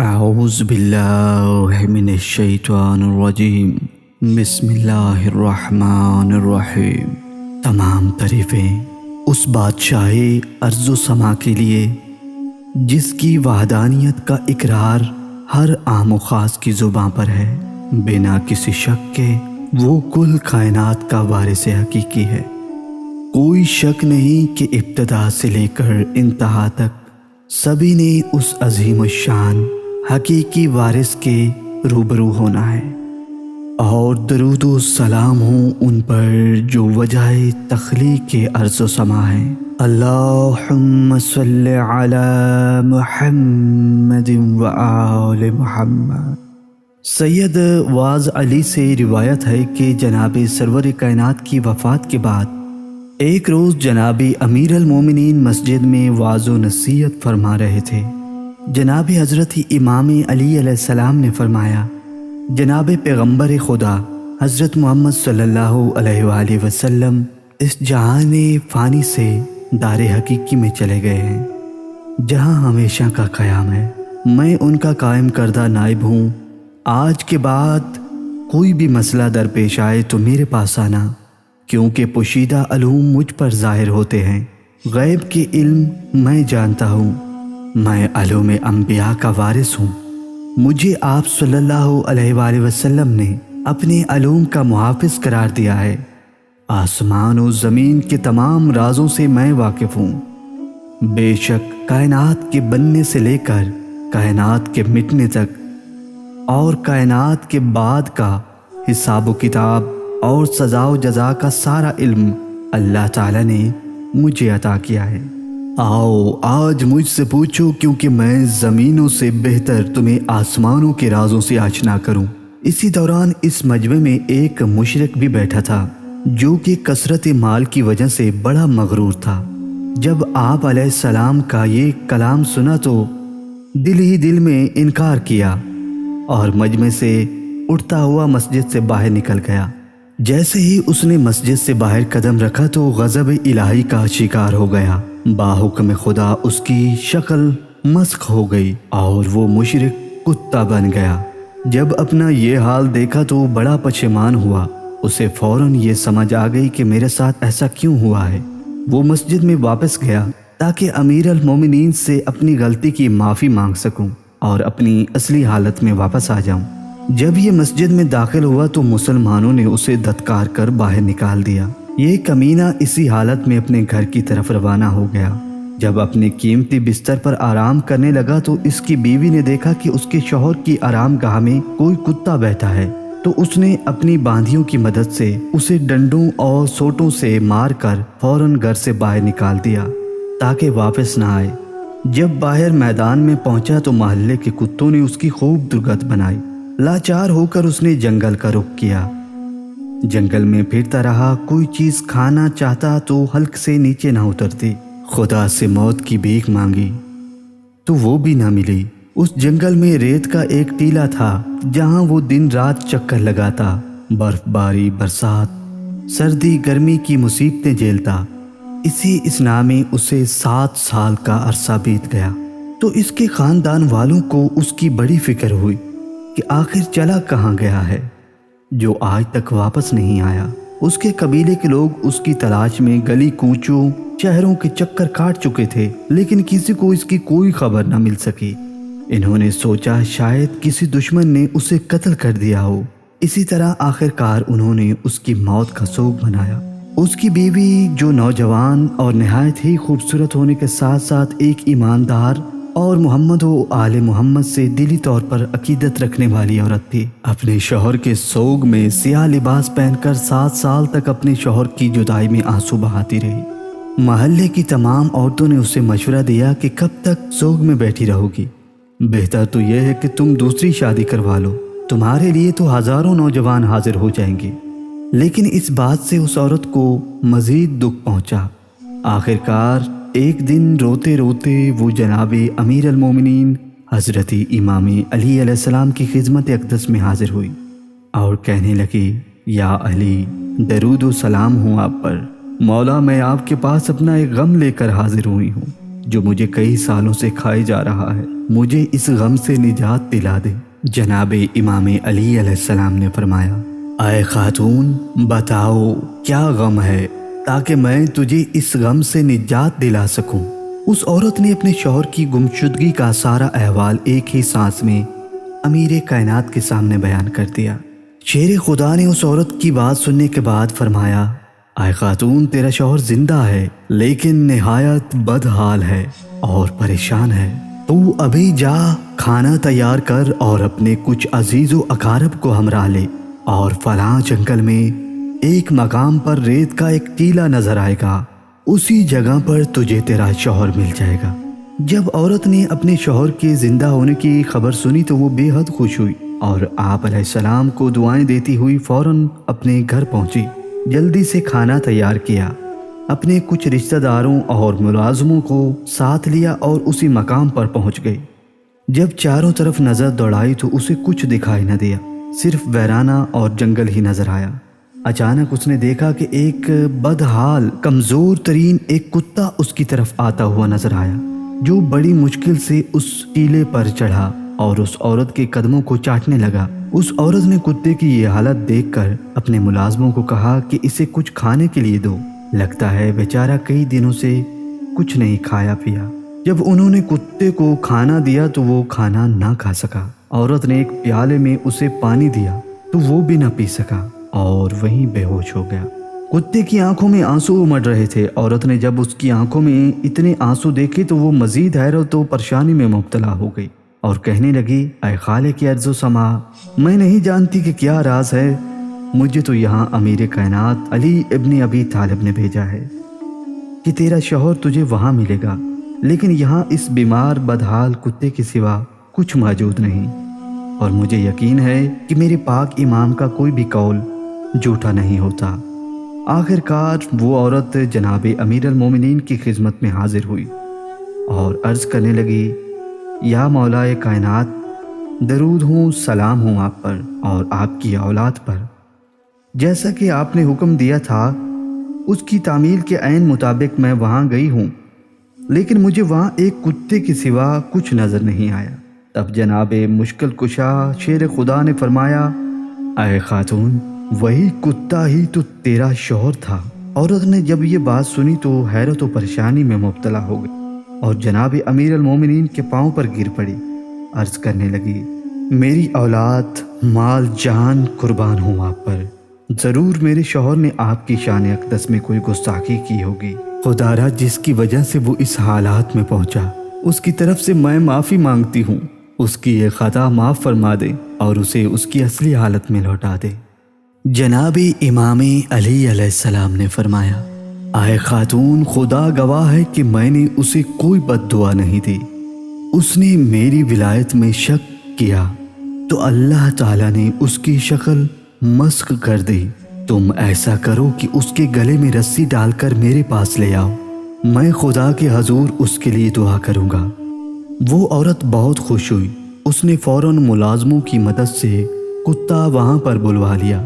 اعوذ باللہ من الشیطان الرجیم بسم اللہ الرحمن الرحیم۔ تمام تعریفیں اس بادشاہ ارض و سما کے لیے جس کی وحدانیت کا اقرار ہر عام و خاص کی زباں پر ہے، بنا کسی شک کے وہ کل کائنات کا وارث حقیقی ہے۔ کوئی شک نہیں کہ ابتدا سے لے کر انتہا تک سبھی نے اس عظیم الشان حقیقی وارث کے روبرو ہونا ہے، اور درود و سلام ہوں ان پر جو وجہ تخلیق ارض و سما ہے۔ اللہم صل علی محمد و آل محمد۔ سید واعظ علی سے روایت ہے کہ جناب سرور کائنات کی وفات کے بعد ایک روز جناب امیر المومنین مسجد میں وعظ و نصیحت فرما رہے تھے۔ جناب حضرت امام علی علیہ السلام نے فرمایا، جناب پیغمبر خدا حضرت محمد صلی اللہ علیہ وآلہ وسلم اس جہان فانی سے دار حقیقی میں چلے گئے ہیں، جہاں ہمیشہ کا قیام ہے۔ میں ان کا قائم کردہ نائب ہوں۔ آج کے بعد کوئی بھی مسئلہ درپیش آئے تو میرے پاس آنا، کیونکہ پوشیدہ علوم مجھ پر ظاہر ہوتے ہیں، غیب کے علم میں جانتا ہوں۔ میں علوم انبیاء کا وارث ہوں۔ مجھے آپ صلی اللہ علیہ وآلہ وسلم نے اپنے علوم کا محافظ قرار دیا ہے۔ آسمان و زمین کے تمام رازوں سے میں واقف ہوں۔ بے شک کائنات کے بننے سے لے کر کائنات کے مٹنے تک اور کائنات کے بعد کا حساب و کتاب اور سزا و جزا کا سارا علم اللہ تعالیٰ نے مجھے عطا کیا ہے۔ آؤ آج مجھ سے پوچھو، کیونکہ میں زمینوں سے بہتر تمہیں آسمانوں کے رازوں سے آشنا کروں۔ اسی دوران اس مجمع میں ایک مشرک بھی بیٹھا تھا جو کہ کثرت مال کی وجہ سے بڑا مغرور تھا۔ جب آپ علیہ السلام کا یہ کلام سنا تو دل ہی دل میں انکار کیا اور مجمع سے اٹھتا ہوا مسجد سے باہر نکل گیا۔ جیسے ہی اس نے مسجد سے باہر قدم رکھا تو غضب الہی کا شکار ہو گیا۔ باحکم خدا اس کی شکل مسخ ہو گئی اور وہ مشرک کتا بن گیا۔ جب اپنا یہ حال دیکھا تو بڑا پشیمان ہوا۔ اسے فوراً یہ سمجھ آ گئی کہ میرے ساتھ ایسا کیوں ہوا ہے۔ وہ مسجد میں واپس گیا تاکہ امیر المومنین سے اپنی غلطی کی معافی مانگ سکوں اور اپنی اصلی حالت میں واپس آ جاؤں۔ جب یہ مسجد میں داخل ہوا تو مسلمانوں نے اسے دھتکار کر باہر نکال دیا۔ یہ کمینہ اسی حالت میں اپنے گھر کی طرف روانہ ہو گیا۔ جب اپنے قیمتی بستر پر آرام کرنے لگا تو اس کی بیوی نے دیکھا کہ اس کے شوہر کی آرام گاہ میں کوئی کتا بیٹھا ہے، تو اس نے اپنی باندھیوں کی مدد سے اسے ڈنڈوں اور سوٹوں سے مار کر فوراً گھر سے باہر نکال دیا تاکہ واپس نہ آئے۔ جب باہر میدان میں پہنچا تو محلے کے کتوں نے اس کی خوب درگت بنائی۔ لاچار ہو کر اس نے جنگل کا رخ کیا۔ جنگل میں پھرتا رہا، کوئی چیز کھانا چاہتا تو حلق سے نیچے نہ اترتی۔ خدا سے موت کی بھیک مانگی تو وہ بھی نہ ملی۔ اس جنگل میں ریت کا ایک ٹیلہ تھا جہاں وہ دن رات چکر لگاتا، برف باری، برسات، سردی گرمی کی مصیبتیں جھیلتا۔ اسی اسنا میں اسے 7 سال کا عرصہ بیت گیا تو اس کے خاندان والوں کو اس کی بڑی فکر ہوئی کہ آخر چلا کہاں گیا ہے جو آج تک واپس نہیں آیا۔ اس کے قبیلے کے لوگ اس کی تلاش میں گلی کوچوں شہروں کے چکر کاٹ چکے تھے، لیکن کسی کو اس کی کوئی خبر نہ مل سکی۔ انہوں نے سوچا شاید کسی دشمن نے اسے قتل کر دیا ہو۔ اسی طرح آخر کار انہوں نے اس کی موت کا سوگ منایا۔ اس کی بیوی جو نوجوان اور نہایت ہی خوبصورت ہونے کے ساتھ ساتھ ایک ایماندار اور محمد و آل محمد سے دلی طور پر عقیدت رکھنے والی عورت تھی، اپنے شوہر کے سوگ میں سیاہ لباس پہن کر 7 سال تک اپنے شوہر کی جدائی میں آنسو بہاتی رہی۔ محلے کی تمام عورتوں نے اسے مشورہ دیا کہ کب تک سوگ میں بیٹھی رہو گی، بہتر تو یہ ہے کہ تم دوسری شادی کروا لو، تمہارے لیے تو ہزاروں نوجوان حاضر ہو جائیں گے۔ لیکن اس بات سے اس عورت کو مزید دکھ پہنچا۔ آخر کار ایک دن روتے روتے وہ جناب امیر المومنین حضرت امام علی علیہ السلام کی خدمت اقدس میں حاضر ہوئی اور کہنے لگی، یا علی، درود و سلام ہوں آپ پر۔ مولا، میں آپ کے پاس اپنا ایک غم لے کر حاضر ہوئی ہوں۔ جو مجھے کئی سالوں سے کھائے جا رہا ہے، مجھے اس غم سے نجات دلا دے۔ جناب امام علی علیہ السلام نے فرمایا، اے خاتون، بتاؤ کیا غم ہے تاکہ میں تجھے اس غم سے نجات دلا سکوں۔ اس عورت نے اپنے شوہر کی گمشدگی کا سارا احوال ایک ہی سانس میں امیر کائنات کے سامنے بیان کر دیا۔ شیر خدا نے اس عورت کی بات سننے کے بعد فرمایا، اے خاتون، تیرا شوہر زندہ ہے لیکن نہایت بدحال ہے اور پریشان ہے۔ تو ابھی جا کھانا تیار کر اور اپنے کچھ عزیز و اقارب کو ہمراہ لے، اور فلاں جنگل میں ایک مقام پر ریت کا ایک ٹیلہ نظر آئے گا، اسی جگہ پر تجھے تیرا شوہر مل جائے گا۔ جب عورت نے اپنے شوہر کے زندہ ہونے کی خبر سنی تو وہ بے حد خوش ہوئی اور آپ علیہ السلام کو دعائیں دیتی ہوئی فوراً اپنے گھر پہنچی۔ جلدی سے کھانا تیار کیا، اپنے کچھ رشتہ داروں اور ملازموں کو ساتھ لیا اور اسی مقام پر پہنچ گئی۔ جب چاروں طرف نظر دوڑائی تو اسے کچھ دکھائی نہ دیا، صرف ویرانہ اور جنگل ہی نظر آیا۔ اچانک اس نے دیکھا کہ ایک بدحال کمزور ترین ایک کتا اس کی طرف آتا ہوا نظر آیا، جو بڑی مشکل سے اس ٹیلے پر چڑھا اور اس عورت کے قدموں کو چاٹنے لگا۔ اس عورت نے کتے کی یہ حالت دیکھ کر اپنے ملازموں کو کہا کہ اسے کچھ کھانے کے لیے دو، لگتا ہے بیچارہ کئی دنوں سے کچھ نہیں کھایا پیا۔ جب انہوں نے کتے کو کھانا دیا تو وہ کھانا نہ کھا سکا۔ عورت نے ایک پیالے میں اسے پانی دیا تو وہ بھی نہ پی سکا اور وہیں بے ہوش ہو گیا۔ کتے کی آنکھوں میں آنسو امڑ رہے تھے۔ عورت نے جب اس کی آنکھوں میں اتنے آنسو دیکھے تو وہ مزید حیرت و پریشانی میں مبتلا ہو گئی اور کہنے لگی، اے خالق ارض و سما، میں نہیں جانتی کہ کیا راز ہے، مجھے تو یہاں امیر کائنات علی ابن ابی طالب نے بھیجا ہے کہ تیرا شوہر تجھے وہاں ملے گا، لیکن یہاں اس بیمار بدحال کتے کے سوا کچھ موجود نہیں، اور مجھے یقین ہے کہ میرے پاک امام کا کوئی بھی قول جھوٹا نہیں ہوتا۔ آخر کار وہ عورت جناب امیر المومنین کی خدمت میں حاضر ہوئی اور عرض کرنے لگی، یا مولائے کائنات، درود ہوں، سلام ہوں آپ پر اور آپ کی اولاد پر۔ جیسا کہ آپ نے حکم دیا تھا اس کی تعمیل کے عین مطابق میں وہاں گئی ہوں، لیکن مجھے وہاں ایک کتے کے سوا کچھ نظر نہیں آیا۔ تب جناب مشکل کشا شیر خدا نے فرمایا، اے خاتون، وہی کتا ہی تو تیرا شوہر تھا۔ عورت نے جب یہ بات سنی تو حیرت و پریشانی میں مبتلا ہو گئی اور جناب امیر المومنین کے پاؤں پر گر پڑی، عرض کرنے لگی، میری اولاد، مال، جان قربان ہوں آپ پر، ضرور میرے شوہر نے آپ کی شان اقدس میں کوئی گستاخی کی ہوگی۔ خدارا، جس کی وجہ سے وہ اس حالات میں پہنچا، اس کی طرف سے میں معافی مانگتی ہوں، اس کی یہ خطا معاف فرما دے اور اسے اس کی اصلی حالت میں لوٹا دے۔ جناب امام علی علیہ السلام نے فرمایا، اے خاتون، خدا گواہ ہے کہ میں نے اسے کوئی بد دعا نہیں دی۔ اس نے میری ولایت میں شک کیا تو اللہ تعالیٰ نے اس کی شکل مسخ کر دی۔ تم ایسا کرو کہ اس کے گلے میں رسی ڈال کر میرے پاس لے آؤ، میں خدا کے حضور اس کے لیے دعا کروں گا۔ وہ عورت بہت خوش ہوئی، اس نے فوراً ملازموں کی مدد سے کتا وہاں پر بلوا لیا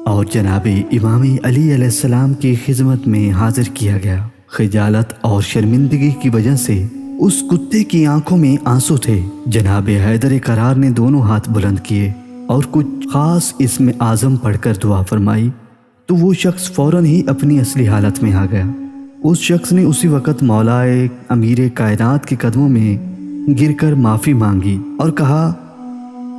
اور جناب امام علی علیہ السلام کی خدمت میں حاضر کیا گیا۔ خجالت اور شرمندگی کی وجہ سے اس کتے کی آنکھوں میں آنسو تھے۔ جناب حیدر قرار نے دونوں ہاتھ بلند کیے اور کچھ خاص اسم اعظم پڑھ کر دعا فرمائی تو وہ شخص فوراً ہی اپنی اصلی حالت میں آ گیا۔ اس شخص نے اسی وقت مولائے امیر کائنات کے قدموں میں گر کر معافی مانگی اور کہا،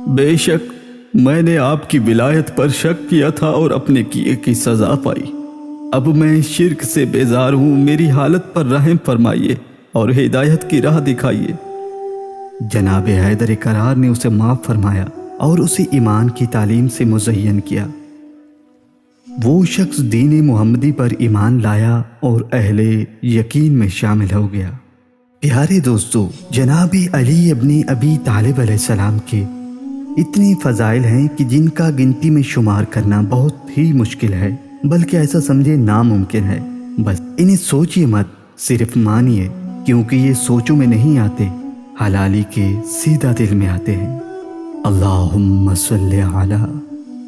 بے شک میں نے آپ کی ولایت پر شک کیا تھا اور اپنے کیے کی سزا پائی، اب میں شرک سے بیزار ہوں، میری حالت پر رحم فرمائیے اور ہدایت کی راہ دکھائیے۔ جناب حیدر قرار نے اسے معاف فرمایا اور اسے ایمان کی تعلیم سے مزین کیا۔ وہ شخص دین محمدی پر ایمان لایا اور اہل یقین میں شامل ہو گیا۔ پیارے دوستو، جناب علی ابن ابی طالب علیہ السلام کے اتنی فضائل ہیں کہ جن کا گنتی میں شمار کرنا بہت ہی مشکل ہے، بلکہ ایسا سمجھے ناممکن ہے۔ بس انہیں سوچیے مت، صرف مانیے، کیونکہ یہ سوچوں میں نہیں آتے، حلالی کے سیدھا دل میں آتے ہیں۔ اللہم صلی علی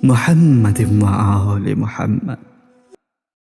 محمد و آل محمد۔